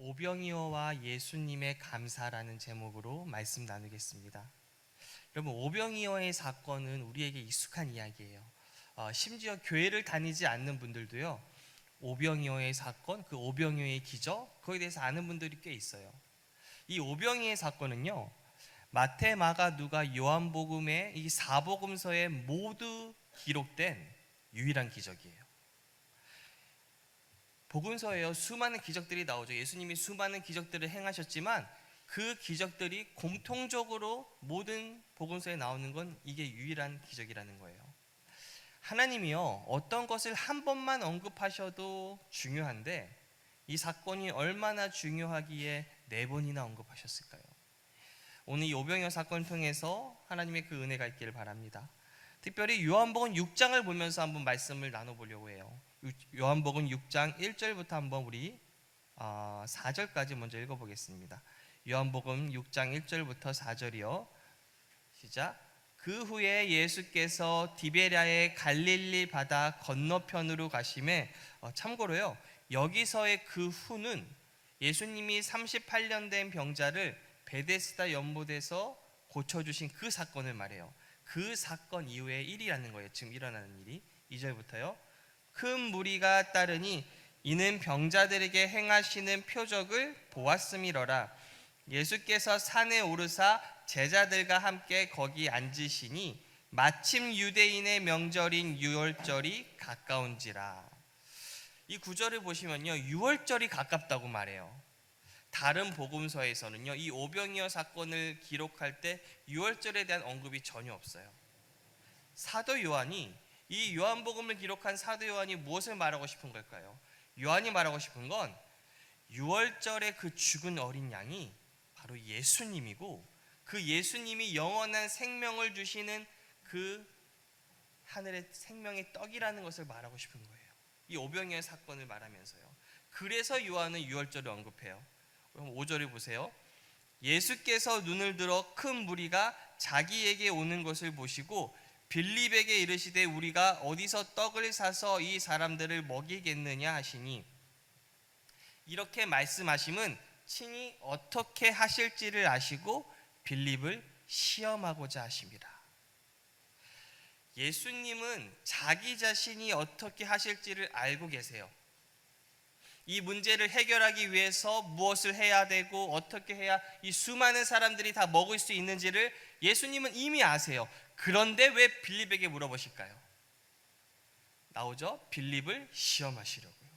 오병이어와 예수님의 감사라는 제목으로 말씀 나누겠습니다. 여러분, 오병이어의 사건은 우리에게 익숙한 이야기예요. 심지어 교회를 다니지 않는 분들도요, 오병이어의 사건, 그 오병이어의 기적, 그거에 대해서 아는 분들이 꽤 있어요. 이 오병이어의 사건은요, 마태, 마가, 누가, 요한복음의 이 사복음서에 모두 기록된 유일한 기적이에요. 복음서에요, 수많은 기적들이 나오죠. 예수님이 수많은 기적들을 행하셨지만 그 기적들이 공통적으로 모든 복음서에 나오는 건 이게 유일한 기적이라는 거예요. 하나님이요, 어떤 것을 한 번만 언급하셔도 중요한데 이 사건이 얼마나 중요하기에 4번이나 언급하셨을까요? 오늘 이 오병이어 사건을 통해서 하나님의 그 은혜가 있기를 바랍니다. 특별히 요한복음 6장을 보면서 한번 말씀을 나눠보려고 해요. 요한복음 6장 1절부터 한번 우리 4절까지 먼저 읽어보겠습니다. 요한복음 6장 1절부터 4절이요. 시작. 그 후에 예수께서 디베랴의 갈릴리 바다 건너편으로 가심에, 참고로요, 여기서의 그 후는 예수님이 38년 된 병자를 베데스다 연못에서 고쳐주신 그 사건을 말해요. 그 사건 이후의 일이라는 거예요. 지금 일어나는 일이. 2절부터요. 큰 무리가 따르니 이는 병자들에게 행하시는 표적을 보았음이러라. 예수께서 산에 오르사 제자들과 함께 거기 앉으시니 마침 유대인의 명절인 유월절이 가까운지라. 이 구절을 보시면요, 유월절이 가깝다고 말해요. 다른 복음서에서는요, 이 오병이어 사건을 기록할 때 유월절에 대한 언급이 전혀 없어요. 사도 요한이, 이 요한복음을 기록한 사도 요한이 무엇을 말하고 싶은 걸까요? 요한이 말하고 싶은 건 유월절의 그 죽은 어린 양이 바로 예수님이고, 그 예수님이 영원한 생명을 주시는 그 하늘의 생명의 떡이라는 것을 말하고 싶은 거예요. 이 오병이어 사건을 말하면서요. 그래서 요한은 유월절을 언급해요. 5절을 보세요. 예수께서 눈을 들어 큰 무리가 자기에게 오는 것을 보시고 빌립에게 이르시되 우리가 어디서 떡을 사서 이 사람들을 먹이겠느냐 하시니, 이렇게 말씀하심은 친히 어떻게 하실지를 아시고 빌립을 시험하고자 하십니다. 예수님은 자기 자신이 어떻게 하실지를 알고 계세요. 이 문제를 해결하기 위해서 무엇을 해야 되고 어떻게 해야 이 수많은 사람들이 다 먹을 수 있는지를 예수님은 이미 아세요. 그런데 왜 빌립에게 물어보실까요? 나오죠? 빌립을 시험하시려고요.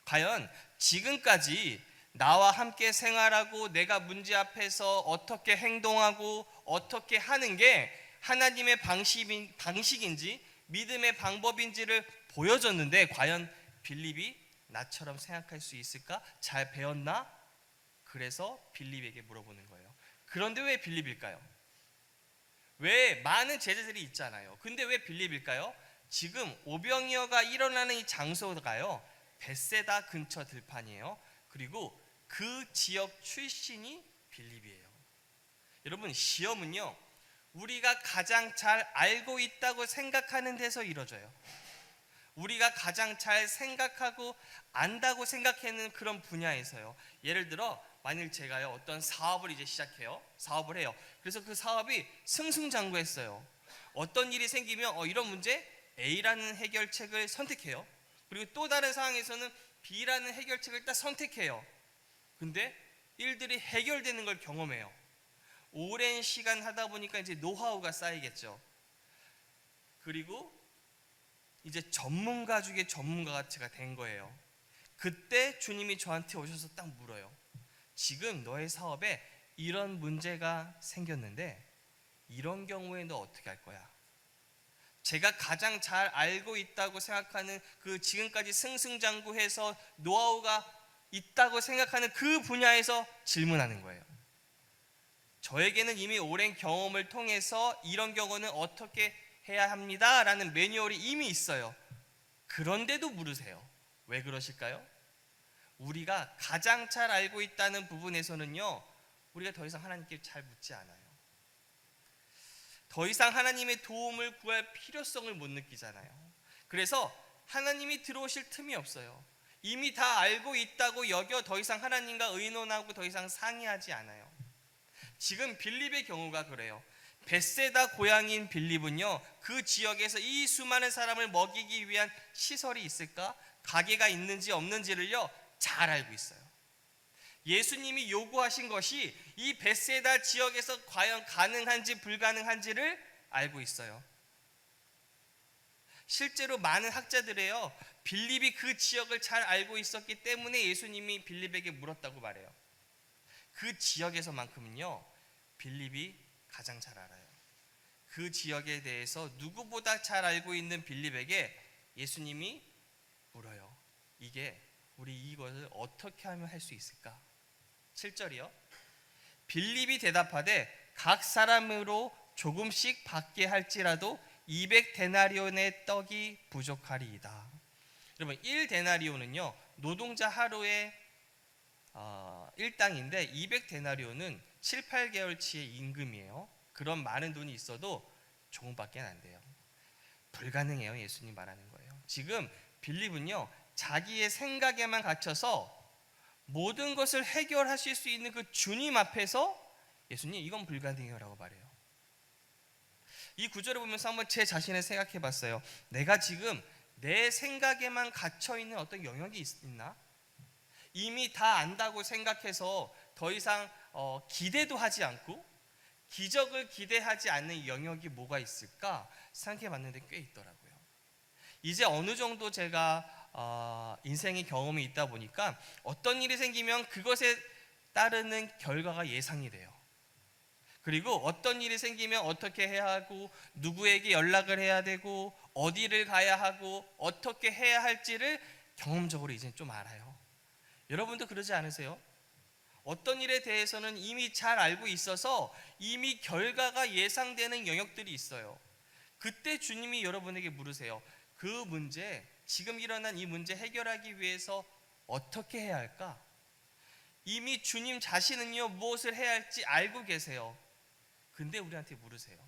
과연 지금까지 나와 함께 생활하고 내가 문제 앞에서 어떻게 행동하고 어떻게 하는 게 하나님의 방식인지 믿음의 방법인지를 보여줬는데, 과연 빌립이 나처럼 생각할 수 있을까? 잘 배웠나? 그래서 빌립에게 물어보는 거예요. 그런데 왜 빌립일까요? 왜 많은 제자들이 있잖아요. 근데 왜 빌립일까요? 지금 오병이어가 일어나는 이 장소가요, 벳세다 근처 들판이에요. 그리고 그 지역 출신이 빌립이에요. 여러분, 시험은요, 우리가 가장 잘 알고 있다고 생각하는 데서 이루어져요. 우리가 가장 잘 생각하고 안다고 생각하는 그런 분야에서요. 예를 들어 만일 제가요, 어떤 사업을 이제 시작해요. 사업을 해요. 그래서 그 사업이 승승장구했어요. 어떤 일이 생기면 이런 문제 A라는 해결책을 선택해요. 그리고 또 다른 상황에서는 B라는 해결책을 딱 선택해요. 근데 일들이 해결되는 걸 경험해요. 오랜 시간 하다 보니까 이제 노하우가 쌓이겠죠. 그리고 이제 전문가 중에 전문가가 제가 된 거예요. 그때 주님이 저한테 오셔서 딱 물어요. 지금 너의 사업에 이런 문제가 생겼는데 이런 경우에 너 어떻게 할 거야? 제가 가장 잘 알고 있다고 생각하는 그 지금까지 승승장구해서 노하우가 있다고 생각하는 그 분야에서 질문하는 거예요. 저에게는 이미 오랜 경험을 통해서 이런 경우는 어떻게 해야 합니다 라는 매뉴얼이 이미 있어요. 그런데도 물으세요. 왜 그러실까요? 우리가 가장 잘 알고 있다는 부분에서는요, 우리가 더 이상 하나님께 잘 묻지 않아요. 더 이상 하나님의 도움을 구할 필요성을 못 느끼잖아요. 그래서 하나님이 들어오실 틈이 없어요. 이미 다 알고 있다고 여겨 더 이상 하나님과 의논하고 더 이상 상의하지 않아요. 지금 빌립의 경우가 그래요. 벳세다 고향인 빌립은요, 그 지역에서 이 수많은 사람을 먹이기 위한 시설이 있을까? 가게가 있는지 없는지를요 잘 알고 있어요. 예수님이 요구하신 것이 이 벳세다 지역에서 과연 가능한지 불가능한지를 알고 있어요. 실제로 많은 학자들이요, 빌립이 그 지역을 잘 알고 있었기 때문에 예수님이 빌립에게 물었다고 말해요. 그 지역에서만큼은요 빌립이 가장 잘 알아요. 그 지역에 대해서 누구보다 잘 알고 있는 빌립에게 예수님이 물어요. 우리 이것을 어떻게 하면 할 수 있을까? 7절이요. 빌립이 대답하되 각 사람으로 조금씩 받게 할지라도 200데나리온의 떡이 부족하리이다. 여러분, 1데나리온은요 노동자 하루의 일당인데 200데나리온은 7, 8개월치의 임금이에요. 그런 많은 돈이 있어도 조금밖에 안 돼요. 불가능해요. 예수님 말하는 거예요. 지금 빌립은요 자기의 생각에만 갇혀서 모든 것을 해결하실 수 있는 그 주님 앞에서 예수님 이건 불가능해요 라고 말해요. 이 구절을 보면서 한번 제 자신을 생각해 봤어요. 내가 지금 내 생각에만 갇혀 있는 어떤 영역이 있나? 이미 다 안다고 생각해서 더 이상 기대도 하지 않고 기적을 기대하지 않는 영역이 뭐가 있을까 생각해 봤는데 꽤 있더라고요. 이제 어느 정도 제가 인생의 경험이 있다 보니까 어떤 일이 생기면 그것에 따르는 결과가 예상이 돼요. 그리고 어떤 일이 생기면 어떻게 해야 하고 누구에게 연락을 해야 되고 어디를 가야 하고 어떻게 해야 할지를 경험적으로 이제 좀 알아요. 여러분도 그러지 않으세요? 어떤 일에 대해서는 이미 잘 알고 있어서 이미 결과가 예상되는 영역들이 있어요. 그때 주님이 여러분에게 물으세요. 그 문제, 지금 일어난 이 문제 해결하기 위해서 어떻게 해야 할까? 이미 주님 자신은요 무엇을 해야 할지 알고 계세요. 근데 우리한테 물으세요.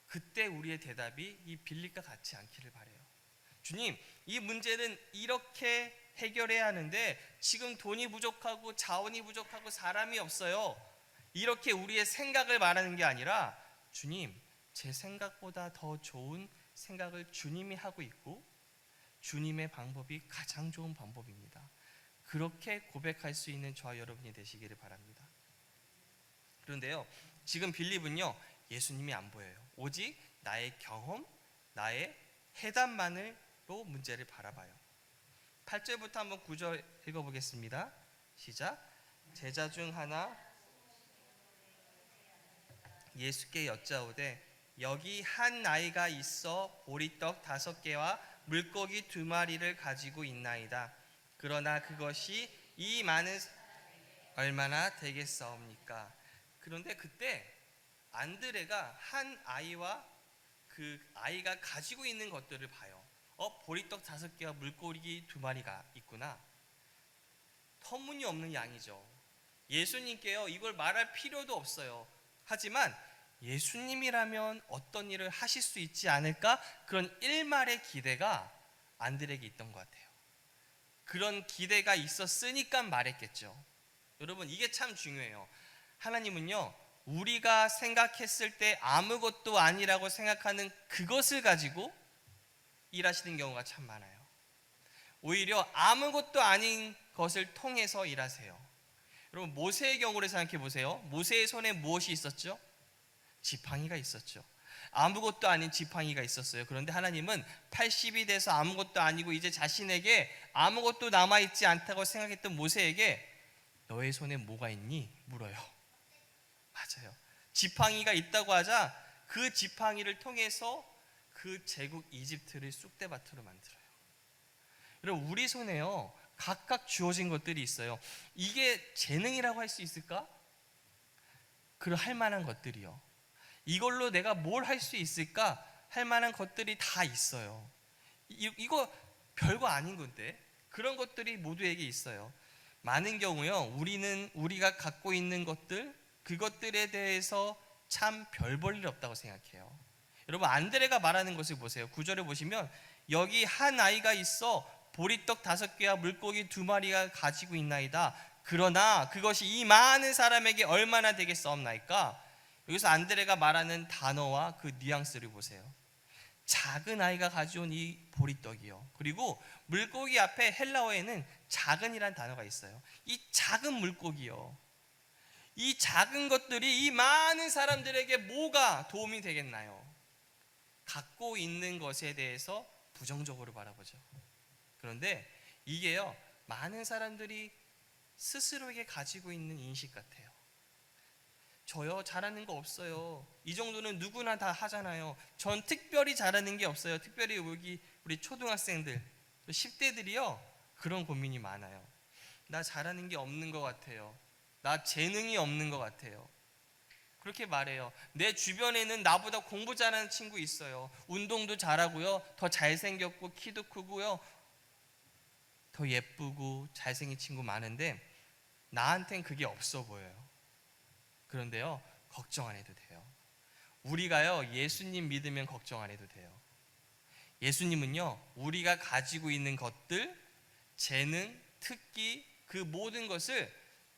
그때 우리의 대답이 이 빌립과 같지 않기를 바라요. 주님, 이 문제는 이렇게 해결해야 하는데 지금 돈이 부족하고 자원이 부족하고 사람이 없어요. 이렇게 우리의 생각을 말하는 게 아니라 주님, 제 생각보다 더 좋은 생각을 주님이 하고 있고 주님의 방법이 가장 좋은 방법입니다. 그렇게 고백할 수 있는 저와 여러분이 되시기를 바랍니다. 그런데요, 지금 빌립은요 예수님이 안 보여요. 오직 나의 경험, 나의 해답만으로 문제를 바라봐요. 8절부터 한번 9절 읽어보겠습니다. 시작. 제자 중 하나 예수께 여짜오되 여기 한 아이가 있어 보리떡 5개와 물고기 2마리를 가지고 있나이다. 그러나 그것이 이 많은 얼마나 되겠사옵니까? 그런데 그때 안드레가 한 아이와 그 아이가 가지고 있는 것들을 봐요. 보리떡 5개와 물고기 2마리가 있구나. 터무니없는 양이죠. 예수님께요 이걸 말할 필요도 없어요. 하지만 예수님이라면 어떤 일을 하실 수 있지 않을까? 그런 일말의 기대가 안드레에게 있던 것 같아요. 그런 기대가 있었으니까 말했겠죠. 여러분, 이게 참 중요해요. 하나님은요 우리가 생각했을 때 아무것도 아니라고 생각하는 그것을 가지고 일하시는 경우가 참 많아요. 오히려 아무것도 아닌 것을 통해서 일하세요. 여러분, 모세의 경우를 생각해 보세요. 모세의 손에 무엇이 있었죠? 지팡이가 있었죠. 아무것도 아닌 지팡이가 있었어요. 그런데 하나님은 80이 돼서 아무것도 아니고 이제 자신에게 아무것도 남아있지 않다고 생각했던 모세에게 너의 손에 뭐가 있니? 물어요. 맞아요. 지팡이가 있다고 하자 그 지팡이를 통해서 그 제국 이집트를 쑥대밭으로 만들어요. 여러분, 우리 손에요 각각 주어진 것들이 있어요. 이게 재능이라고 할 수 있을까? 그럴 할 만한 것들이요. 이걸로 내가 뭘 할 수 있을까? 할 만한 것들이 다 있어요. 이거 별거 아닌 건데 그런 것들이 모두에게 있어요. 많은 경우요 우리가 갖고 있는 것들, 그것들에 대해서 참 별 볼 일 없다고 생각해요. 여러분, 안드레가 말하는 것을 보세요. 9절에 보시면 여기 한 아이가 있어 보리떡 5개와 물고기 2마리가 가지고 있나이다. 그러나 그것이 이 많은 사람에게 얼마나 되겠사옵나이까? 여기서 안드레가 말하는 단어와 그 뉘앙스를 보세요. 작은 아이가 가져온 이 보리떡이요, 그리고 물고기 앞에 헬라어에는 작은이란 단어가 있어요. 이 작은 물고기요, 이 작은 것들이 이 많은 사람들에게 뭐가 도움이 되겠나요? 갖고 있는 것에 대해서 부정적으로 바라보죠. 그런데 이게요, 많은 사람들이 스스로에게 가지고 있는 인식 같아요. 저요, 잘하는 거 없어요. 이 정도는 누구나 다 하잖아요. 전 특별히 잘하는 게 없어요. 특별히 여기 우리 초등학생들, 10대들이요, 그런 고민이 많아요. 나 잘하는 게 없는 것 같아요. 나 재능이 없는 것 같아요. 그렇게 말해요. 내 주변에는 나보다 공부 잘하는 친구 있어요. 운동도 잘하고요, 더 잘생겼고 키도 크고요, 더 예쁘고 잘생긴 친구 많은데 나한텐 그게 없어 보여요. 그런데요, 걱정 안 해도 돼요. 우리가요, 예수님 믿으면 걱정 안 해도 돼요. 예수님은요, 우리가 가지고 있는 것들, 재능, 특기, 그 모든 것을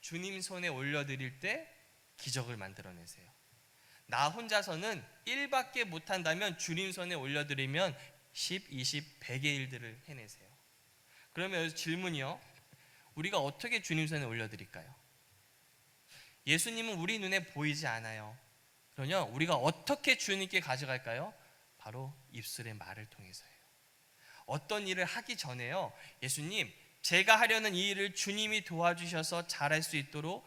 주님 손에 올려드릴 때 기적을 만들어내세요. 나 혼자서는 1밖에 못한다면 주님 손에 올려드리면 10, 20, 100의 일들을 해내세요. 그러면 질문이요, 우리가 어떻게 주님 손에 올려드릴까요? 예수님은 우리 눈에 보이지 않아요. 그러면 우리가 어떻게 주님께 가져갈까요? 바로 입술의 말을 통해서예요. 어떤 일을 하기 전에요, 예수님, 제가 하려는 이 일을 주님이 도와주셔서 잘할 수 있도록,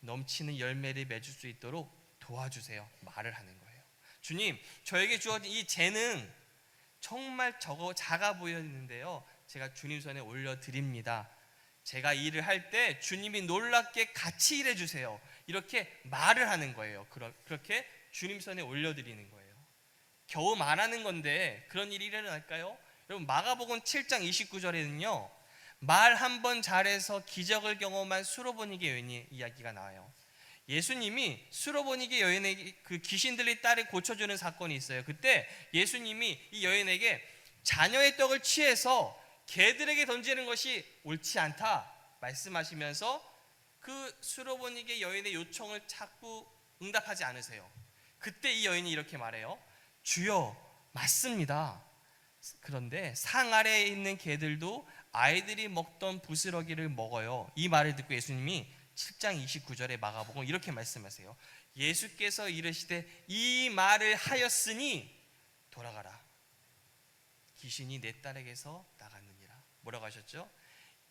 넘치는 열매를 맺을 수 있도록 도와주세요. 말을 하는 거예요. 주님, 저에게 주어진 이 재능 정말 작아 보였는데요, 제가 주님 손에 올려드립니다. 제가 일을 할 때 주님이 놀랍게 같이 일해 주세요. 이렇게 말을 하는 거예요. 그렇게 주님 손에 올려드리는 거예요. 겨우 말하는 건데 그런 일이 일어날까요? 여러분, 마가복음 7장 29절에는요, 말 한 번 잘해서 기적을 경험한 수로보니게 여인의 이야기가 나와요. 예수님이 수로보니게 여인에게 그 귀신 들린 딸을 고쳐주는 사건이 있어요. 그때 예수님이 이 여인에게 자녀의 떡을 취해서 개들에게 던지는 것이 옳지 않다 말씀하시면서 그 수로보니게 여인의 요청을 자꾸 응답하지 않으세요. 그때 이 여인이 이렇게 말해요. 주여, 맞습니다. 그런데 상 아래에 있는 개들도 아이들이 먹던 부스러기를 먹어요. 이 말을 듣고 예수님이 7장 29절에 마가복음 이렇게 말씀하세요. 예수께서 이르시되 이 말을 하였으니 돌아가라. 귀신이 내 딸에게서 나갔느니라. 뭐라고 하셨죠?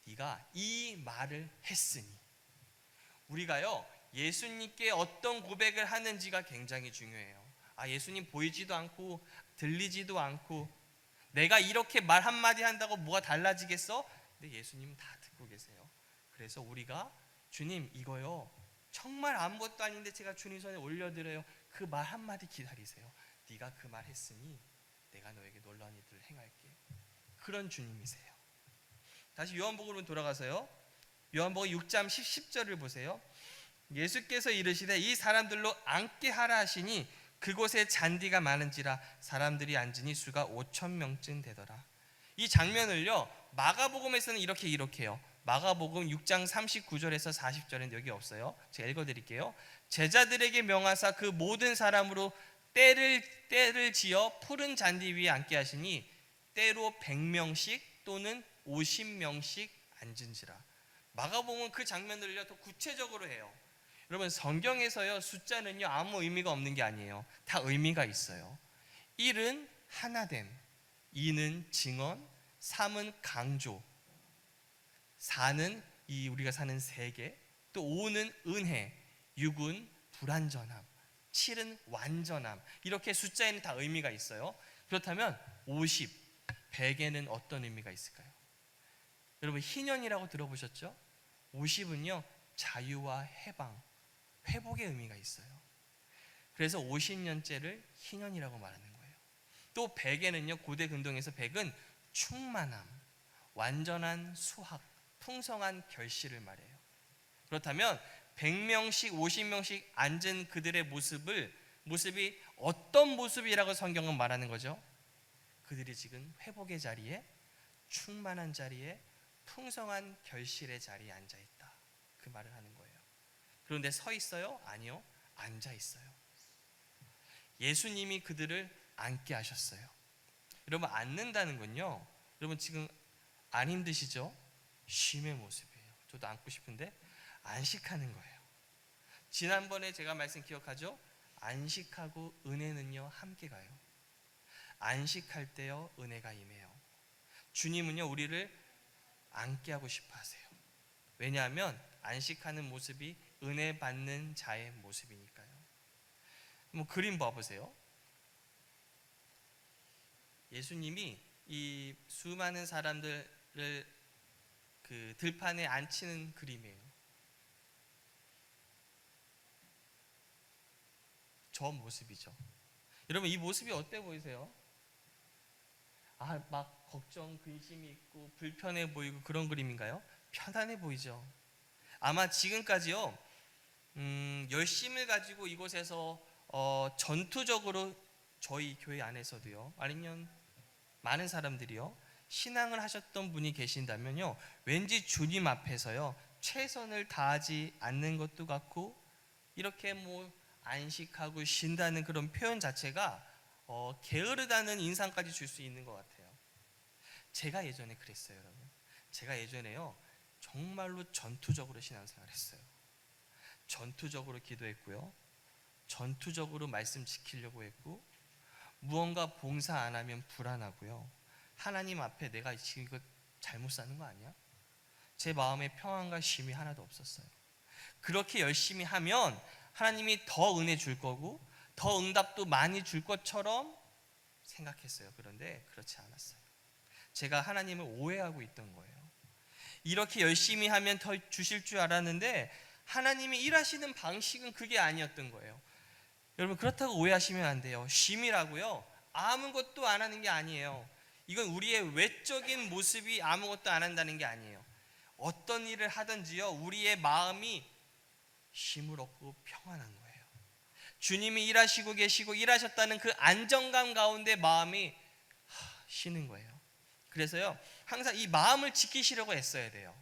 네가 이 말을 했으니. 우리가요, 예수님께 어떤 고백을 하는지가 굉장히 중요해요. 예수님 보이지도 않고 들리지도 않고 내가 이렇게 말 한마디 한다고 뭐가 달라지겠어? 근데 예수님은 다 듣고 계세요. 그래서 우리가 주님, 이거요 정말 아무것도 아닌데 제가 주님 손에 올려드려요. 그 말 한마디 기다리세요. 네가 그 말 했으니 내가 너에게 놀라운 일들을 행할게. 그런 주님이세요. 다시 요한복음으로 돌아가서요, 요한복음 6장 10절을 보세요. 예수께서 이르시되 이 사람들로 앉게 하라 하시니 그곳에 잔디가 많은지라 사람들이 앉으니 수가 5,000명쯤 되더라. 이 장면을요, 마가복음에서는 이렇게 기록해요. 마가복음 6장 39절에서 40절은 여기 없어요. 제가 읽어드릴게요. 제자들에게 명하사 그 모든 사람으로 때를 지어 푸른 잔디 위에 앉게 하시니 때로 100명씩 또는 50명씩 앉은지라. 마가복음은 그 장면들을요 더 구체적으로 해요. 여러분, 성경에서요 숫자는요 아무 의미가 없는 게 아니에요. 다 의미가 있어요. 1은 하나됨, 2는 증언, 3은 강조, 4는 이 우리가 사는 세계, 또 5는 은혜, 6은 불완전함, 7은 완전함. 이렇게 숫자에는 다 의미가 있어요. 그렇다면 50, 100에는 어떤 의미가 있을까요? 여러분, 희년이라고 들어보셨죠? 50은요 자유와 해방, 회복의 의미가 있어요. 그래서 50년째를 희년이라고 말하는 거예요. 또 100에는요, 고대 근동에서 100은 충만함, 완전한 수학, 풍성한 결실을 말해요. 그렇다면 100명씩 50명씩 앉은 그들의 모습이 어떤 모습이라고 성경은 말하는 거죠? 그들이 지금 회복의 자리에 충만한 자리에 풍성한 결실의 자리에 앉아 있다. 그 말을 하는 거예요. 그런데 서 있어요? 아니요. 앉아 있어요. 예수님이 그들을 앉게 하셨어요. 여러분, 앉는다는 건요, 여러분 지금 안 힘드시죠? 쉼의 모습이에요. 저도 앉고 싶은데 안식하는 거예요. 지난번에 제가 말씀 기억하죠? 안식하고 은혜는요 함께 가요. 안식할 때요 은혜가 임해요. 주님은요 우리를 앉게 하고 싶어 하세요. 왜냐하면 안식하는 모습이 은혜 받는 자의 모습이니까요. 뭐 그림 봐보세요. 예수님이 이 수많은 사람들을 그 들판에 앉히는 그림이에요. 저 모습이죠. 여러분, 이 모습이 어때 보이세요? 막 걱정, 근심이 있고 불편해 보이고 그런 그림인가요? 편안해 보이죠. 아마 지금까지요 열심을 가지고 이곳에서 전투적으로 저희 교회 안에서도요, 아니면 많은 사람들이요 신앙을 하셨던 분이 계신다면요, 왠지 주님 앞에서요 최선을 다하지 않는 것도 같고, 이렇게 뭐 안식하고 쉰다는 그런 표현 자체가 게으르다는 인상까지 줄 수 있는 것 같아요. 제가 예전에 그랬어요, 여러분. 제가 예전에요 정말로 전투적으로 신앙생활 했어요. 전투적으로 기도했고요, 전투적으로 말씀 지키려고 했고, 무언가 봉사 안 하면 불안하고요, 하나님 앞에 내가 지금 이거 잘못 사는 거 아니야? 제 마음에 평안과 쉼이 하나도 없었어요. 그렇게 열심히 하면 하나님이 더 은혜 줄 거고 더 응답도 많이 줄 것처럼 생각했어요. 그런데 그렇지 않았어요. 제가 하나님을 오해하고 있던 거예요. 이렇게 열심히 하면 더 주실 줄 알았는데 하나님이 일하시는 방식은 그게 아니었던 거예요. 여러분, 그렇다고 오해하시면 안 돼요. 쉼이라고요 아무것도 안 하는 게 아니에요. 이건 우리의 외적인 모습이 아무것도 안 한다는 게 아니에요. 어떤 일을 하든지요 우리의 마음이 쉼을 얻고 평안한 거예요. 주님이 일하시고 계시고 일하셨다는 그 안정감 가운데 마음이 쉬는 거예요. 그래서요 항상 이 마음을 지키시려고 애써야 돼요.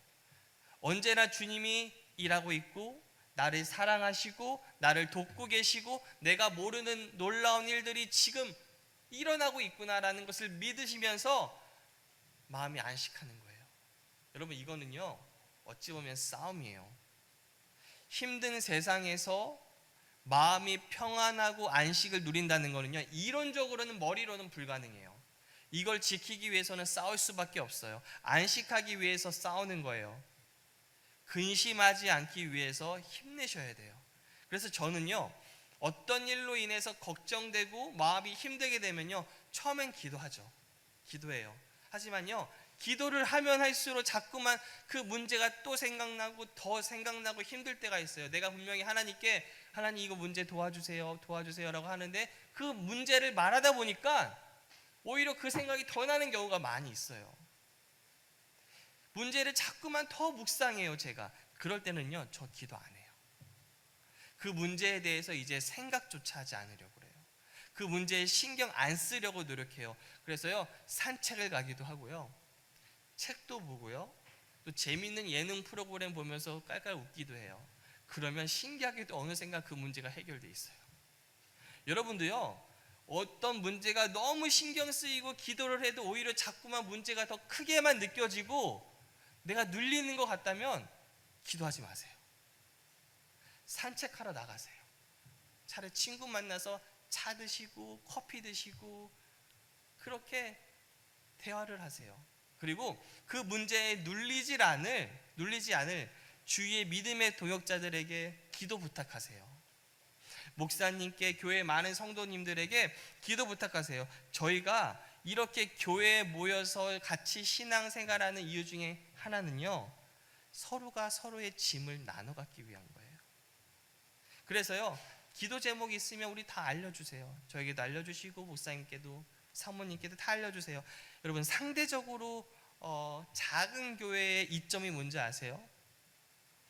언제나 주님이 일하고 있고 나를 사랑하시고 나를 돕고 계시고 내가 모르는 놀라운 일들이 지금 일어나고 있구나라는 것을 믿으시면서 마음이 안식하는 거예요. 여러분, 이거는요 어찌 보면 싸움이에요. 힘든 세상에서 마음이 평안하고 안식을 누린다는 거는요 이론적으로는, 머리로는 불가능해요. 이걸 지키기 위해서는 싸울 수밖에 없어요. 안식하기 위해서 싸우는 거예요. 근심하지 않기 위해서 힘내셔야 돼요. 그래서 저는요 어떤 일로 인해서 걱정되고 마음이 힘들게 되면요 처음엔 기도하죠. 기도해요. 하지만요 기도를 하면 할수록 자꾸만 그 문제가 또 생각나고 더 생각나고 힘들 때가 있어요. 내가 분명히 하나님께 하나님 이거 문제 도와주세요 라고 하는데 그 문제를 말하다 보니까 오히려 그 생각이 더 나는 경우가 많이 있어요. 문제를 자꾸만 더 묵상해요. 제가 그럴 때는요 저 기도 안 해요. 그 문제에 대해서 이제 생각조차 하지 않으려고 그래요. 그 문제에 신경 안 쓰려고 노력해요. 그래서요 산책을 가기도 하고요, 책도 보고요, 또 재밌는 예능 프로그램 보면서 깔깔 웃기도 해요. 그러면 신기하게도 어느샌가 그 문제가 해결돼 있어요. 여러분도요 어떤 문제가 너무 신경 쓰이고 기도를 해도 오히려 자꾸만 문제가 더 크게만 느껴지고 내가 눌리는 것 같다면 기도하지 마세요. 산책하러 나가세요. 차라리 친구 만나서 차 드시고 커피 드시고 그렇게 대화를 하세요. 그리고 그 문제에 눌리지 않을 주위의 믿음의 동역자들에게 기도 부탁하세요. 목사님께, 교회 많은 성도님들에게 기도 부탁하세요. 저희가 이렇게 교회에 모여서 같이 신앙생활하는 이유 중에 하나는요 서로가 서로의 짐을 나눠 갖기 위한 거예요. 그래서요 기도 제목이 있으면 우리 다 알려주세요. 저에게도 알려주시고 목사님께도 사모님께도 다 알려주세요. 여러분, 상대적으로 작은 교회의 이점이 뭔지 아세요?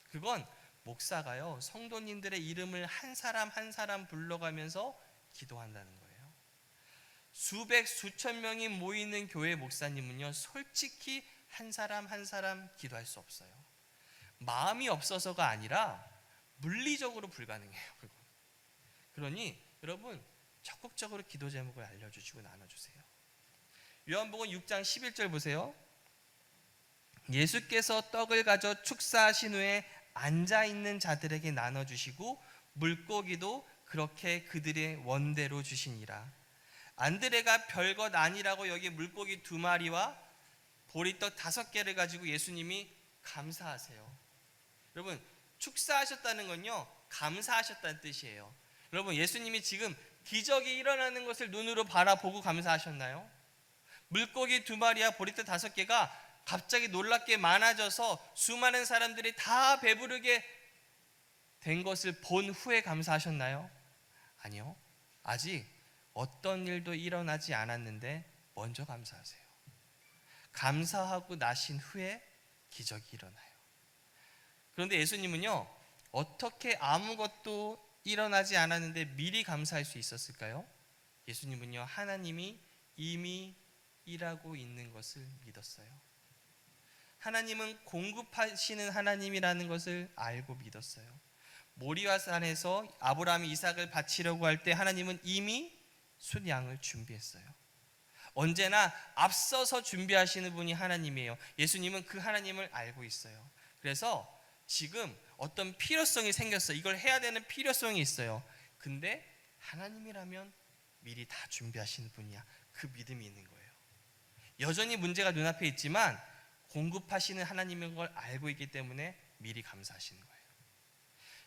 그건 목사가요 성도님들의 이름을 한 사람 한 사람 불러가면서 기도한다는 거예요. 수백 수천 명이 모이는 교회 목사님은요, 솔직히 한 사람 한 사람 기도할 수 없어요. 마음이 없어서가 아니라 물리적으로 불가능해요. 그러니 여러분 적극적으로 기도 제목을 알려주시고 나눠주세요. 요한복음 6장 11절 보세요. 예수께서 떡을 가져 축사하신 후에 앉아있는 자들에게 나눠주시고 물고기도 그렇게 그들의 원대로 주시니라. 안드레가 별것 아니라고 여기 물고기 2마리와 보리떡 5개를 가지고 예수님이 감사하세요. 여러분 축사하셨다는 건요, 감사하셨다는 뜻이에요. 여러분 예수님이 지금 기적이 일어나는 것을 눈으로 바라보고 감사하셨나요? 물고기 2마리와 보리떡 5개가 갑자기 놀랍게 많아져서 수많은 사람들이 다 배부르게 된 것을 본 후에 감사하셨나요? 아니요. 아직 어떤 일도 일어나지 않았는데 먼저 감사하세요. 감사하고 나신 후에 기적이 일어나요. 그런데 예수님은요, 어떻게 아무것도 일어나지 않았는데 미리 감사할 수 있었을까요? 예수님은요, 하나님이 이미 일하고 있는 것을 믿었어요. 하나님은 공급하시는 하나님이라는 것을 알고 믿었어요. 모리아 산에서 아브라함이 이삭을 바치려고 할 때 하나님은 이미 순양을 준비했어요. 언제나 앞서서 준비하시는 분이 하나님이에요. 예수님은 그 하나님을 알고 있어요. 그래서 지금 어떤 필요성이 생겼어요. 이걸 해야 되는 필요성이 있어요. 근데 하나님이라면 미리 다 준비하시는 분이야. 그 믿음이 있는 거예요. 여전히 문제가 눈앞에 있지만 공급하시는 하나님인 걸 알고 있기 때문에 미리 감사하시는 거예요.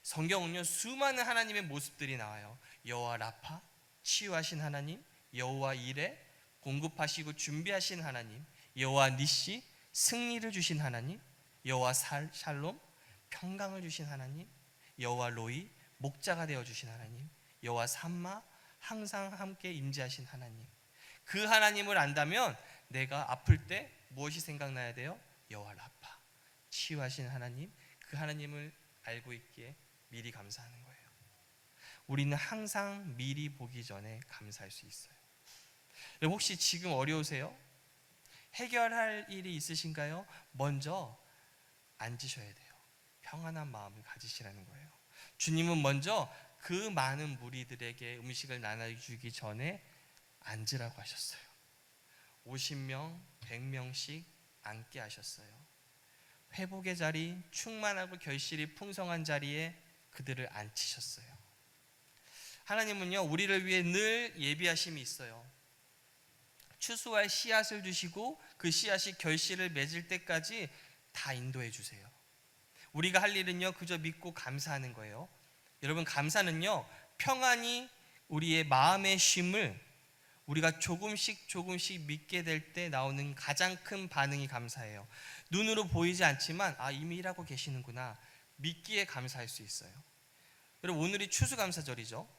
성경은요, 수많은 하나님의 모습들이 나와요. 여호와 라파, 치유하신 하나님, 여호와 이레, 공급하시고 준비하신 하나님, 여호와 니시, 승리를 주신 하나님, 여호와 샬롬, 평강을 주신 하나님, 여호와 로이, 목자가 되어 주신 하나님, 여호와 삼마, 항상 함께 임재하신 하나님. 그 하나님을 안다면 내가 아플 때 무엇이 생각나야 돼요? 여호와 라파, 치유하신 하나님. 그 하나님을 알고 있기에 미리 감사하는 거예요. 우리는 항상 미리 보기 전에 감사할 수 있어요. 여러분 혹시 지금 어려우세요? 해결할 일이 있으신가요? 먼저 앉으셔야 돼요. 평안한 마음을 가지시라는 거예요. 주님은 먼저 그 많은 무리들에게 음식을 나눠주기 전에 앉으라고 하셨어요. 50명, 100명씩 앉게 하셨어요. 회복의 자리, 충만하고 결실이 풍성한 자리에 그들을 앉히셨어요. 하나님은요, 우리를 위해 늘 예비하심이 있어요. 추수할 씨앗을 주시고 그 씨앗이 결실을 맺을 때까지 다 인도해 주세요. 우리가 할 일은요, 그저 믿고 감사하는 거예요. 여러분, 감사는요, 평안히 우리의 마음의 쉼을 우리가 조금씩 믿게 될 때 나오는 가장 큰 반응이 감사예요. 눈으로 보이지 않지만 이미 일하고 계시는구나, 믿기에 감사할 수 있어요. 여러분, 오늘이 추수감사절이죠.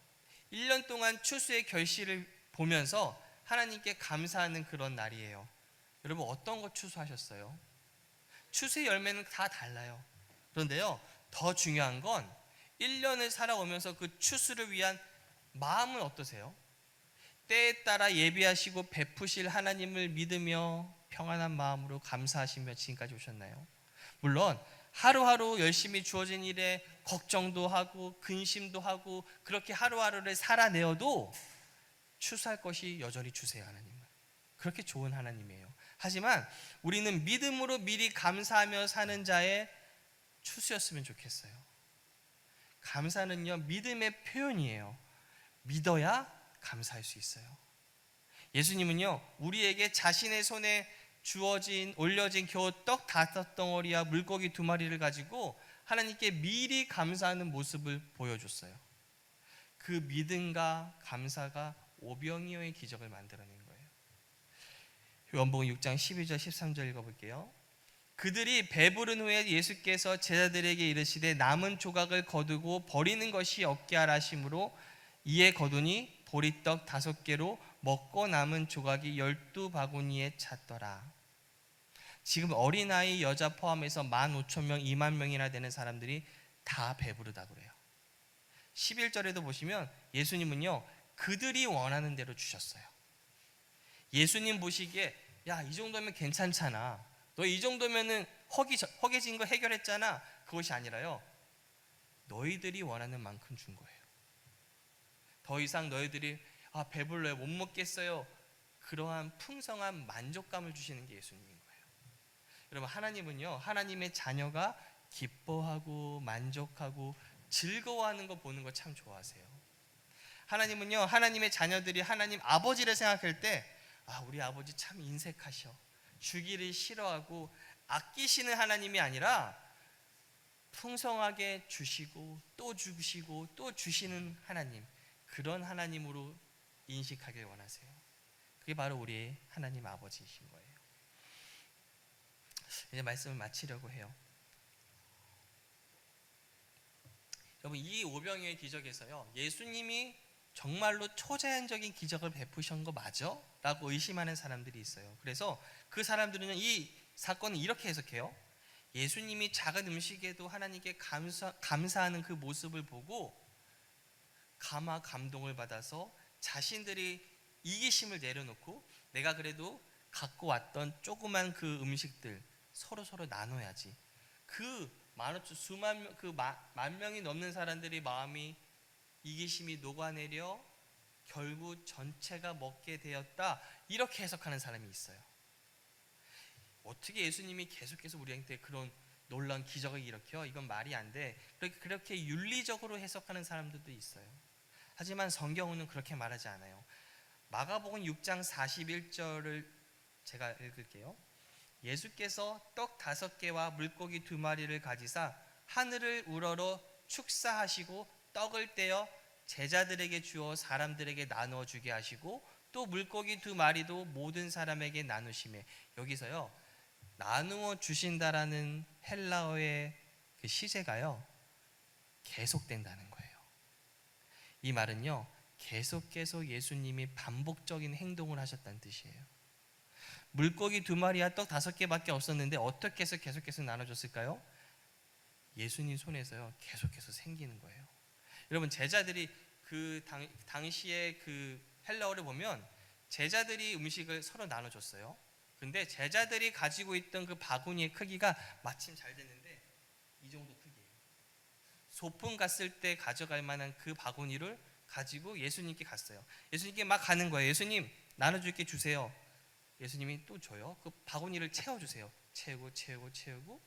1년 동안 추수의 결실을 보면서 하나님께 감사하는 그런 날이에요. 여러분, 어떤 거 추수하셨어요? 추수의 열매는 다 달라요. 그런데요, 더 중요한 건 1년을 살아오면서 그 추수를 위한 마음은 어떠세요? 때에 따라 예비하시고 베푸실 하나님을 믿으며 평안한 마음으로 감사하시며 지금까지 오셨나요? 물론 하루하루 열심히 주어진 일에 걱정도 하고 근심도 하고 그렇게 하루하루를 살아내어도 추수할 것이 여전히 주세요. 하나님은 그렇게 좋은 하나님이에요. 하지만 우리는 믿음으로 미리 감사하며 사는 자의 추수였으면 좋겠어요. 감사는요, 믿음의 표현이에요. 믿어야 감사할 수 있어요. 예수님은요, 우리에게 자신의 손에 올려진 겨우 떡 5덩어리와 물고기 2마리를 가지고 하나님께 미리 감사하는 모습을 보여줬어요. 그 믿음과 감사가 오병이어의 기적을 만들어낸 거예요. 요한복음 6장 12절 13절 읽어볼게요. 그들이 배부른 후에 예수께서 제자들에게 이르시되 남은 조각을 거두고 버리는 것이 없게 하라 하심으로 이에 거두니 보리떡 5개로 먹고 남은 조각이 12바구니에 찼더라. 지금 어린아이 여자 포함해서 15,000명 20,000명이나 되는 사람들이 다 배부르다고 그래요. 11절에도 보시면 예수님은요, 그들이 원하는 대로 주셨어요. 예수님 보시기에 야, 이 정도면 괜찮잖아. 너 이 정도면은 허기진 거 해결했잖아. 그것이 아니라요. 너희들이 원하는 만큼 준 거예요. 더 이상 너희들이 배불러요, 못 먹겠어요, 그러한 풍성한 만족감을 주시는 게 예수님인 거예요. 여러분, 하나님은요, 하나님의 자녀가 기뻐하고 만족하고 즐거워하는 거 보는 거 참 좋아하세요. 하나님은요, 하나님의 자녀들이 하나님 아버지를 생각할 때 우리 아버지 참 인색하셔, 주기를 싫어하고 아끼시는 하나님이 아니라 풍성하게 주시고 또 주시고 또 주시는 하나님, 그런 하나님으로 인식하길 원하세요. 그게 바로 우리의 하나님 아버지이신 거예요. 이제 말씀을 마치려고 해요. 여러분, 이 오병이어의 기적에서요, 예수님이 정말로 초자연적인 기적을 베푸신 거 맞아? 라고 의심하는 사람들이 있어요. 그래서 그 사람들은 이 사건을 이렇게 해석해요. 예수님이 작은 음식에도 하나님께 감사하는 그 모습을 보고 감동을 받아서 자신들이 이기심을 내려놓고 내가 그래도 갖고 왔던 조그만 그 음식들 서로 나눠야지. 만 명이 넘는 사람들이 마음이 이기심이 녹아내려 결국 전체가 먹게 되었다, 이렇게 해석하는 사람이 있어요. 어떻게 예수님이 계속해서 우리한테 그런 놀라운 기적을 일으켜? 이건 말이 안 돼. 그렇게 윤리적으로 해석하는 사람들도 있어요. 하지만 성경은 그렇게 말하지 않아요. 마가복음 6장 41절을 제가 읽을게요. 예수께서 떡 5개와 물고기 2마리를 가지사 하늘을 우러러 축사하시고 떡을 떼어 제자들에게 주어 사람들에게 나누어 주게 하시고 또 물고기 2마리도 모든 사람에게 나누시매. 여기서요, 나누어 주신다라는 헬라어의 그 시제가요, 계속된다는 거예요. 이 말은요, 계속 예수님이 반복적인 행동을 하셨다는 뜻이에요. 물고기 2마리와 떡 5개밖에 없었는데 어떻게 해서 계속해서 나눠줬을까요? 예수님 손에서요, 계속해서 생기는 거예요. 여러분, 제자들이 그 당시에 그 헬라어를 보면 제자들이 음식을 서로 나눠줬어요. 근데 제자들이 가지고 있던 그 바구니의 크기가 마침 잘 됐는데 이 정도 크기예요. 소풍 갔을 때 가져갈 만한 그 바구니를 가지고 예수님께 갔어요. 예수님께 막 가는 거예요. 예수님, 나눠줄 게 주세요. 예수님이 또 줘요. 그 바구니를 채워주세요. 채우고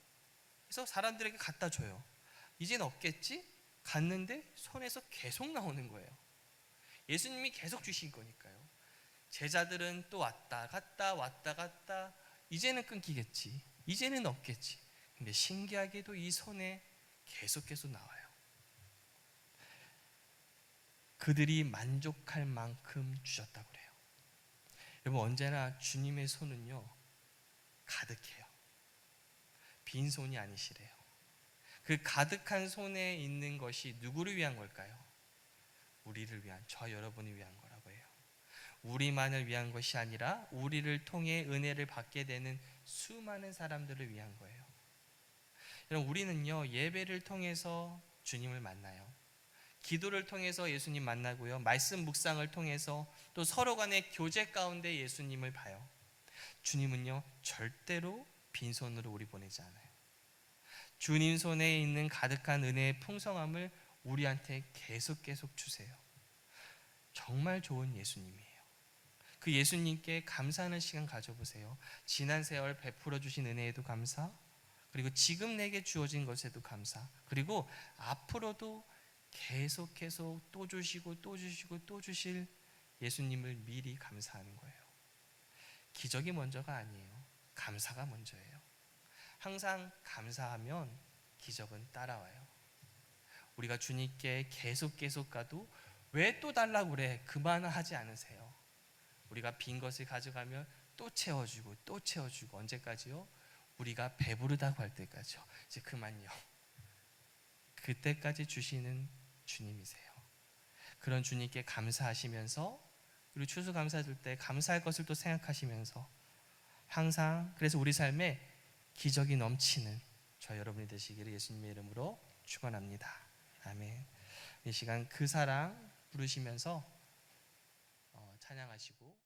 그래서 사람들에게 갖다 줘요. 이젠 없겠지? 갔는데 손에서 계속 나오는 거예요. 예수님이 계속 주신 거니까요. 제자들은 또 왔다 갔다 이제는 끊기겠지, 이제는 없겠지. 근데 신기하게도 이 손에 계속 나와요. 그들이 만족할 만큼 주셨다고 그래요. 여러분, 언제나 주님의 손은요, 가득해요. 빈손이 아니시래요. 그 가득한 손에 있는 것이 누구를 위한 걸까요? 우리를 위한, 저 여러분을 위한 거라고 해요. 우리만을 위한 것이 아니라 우리를 통해 은혜를 받게 되는 수많은 사람들을 위한 거예요. 여러분, 우리는요, 예배를 통해서 주님을 만나요. 기도를 통해서 예수님 만나고요, 말씀 묵상을 통해서 또 서로 간의 교제 가운데 예수님을 봐요. 주님은요, 절대로 빈손으로 우리 보내지 않아요. 주님 손에 있는 가득한 은혜의 풍성함을 우리한테 계속 주세요. 정말 좋은 예수님이에요. 그 예수님께 감사하는 시간 가져보세요. 지난 세월 베풀어 주신 은혜에도 감사, 그리고 지금 내게 주어진 것에도 감사, 그리고 앞으로도 계속해서 또 주시고 또 주실 예수님을 미리 감사하는 거예요. 기적이 먼저가 아니에요. 감사가 먼저예요. 항상 감사하면 기적은 따라와요. 우리가 주님께 계속 가도 왜 또 달라고 그래? 그만하지 않으세요. 우리가 빈 것을 가져가면 또 채워주고 언제까지요? 우리가 배부르다고 할 때까지요. 이제 그만요. 그때까지 주시는 주님이세요. 그런 주님께 감사하시면서, 그리고 추수감사 줄 때 감사할 것을 또 생각하시면서 항상, 그래서 우리 삶에 기적이 넘치는 저 여러분이 되시기를 예수님의 이름으로 축원합니다. 아멘. 이 시간 그 사랑 부르시면서 찬양하시고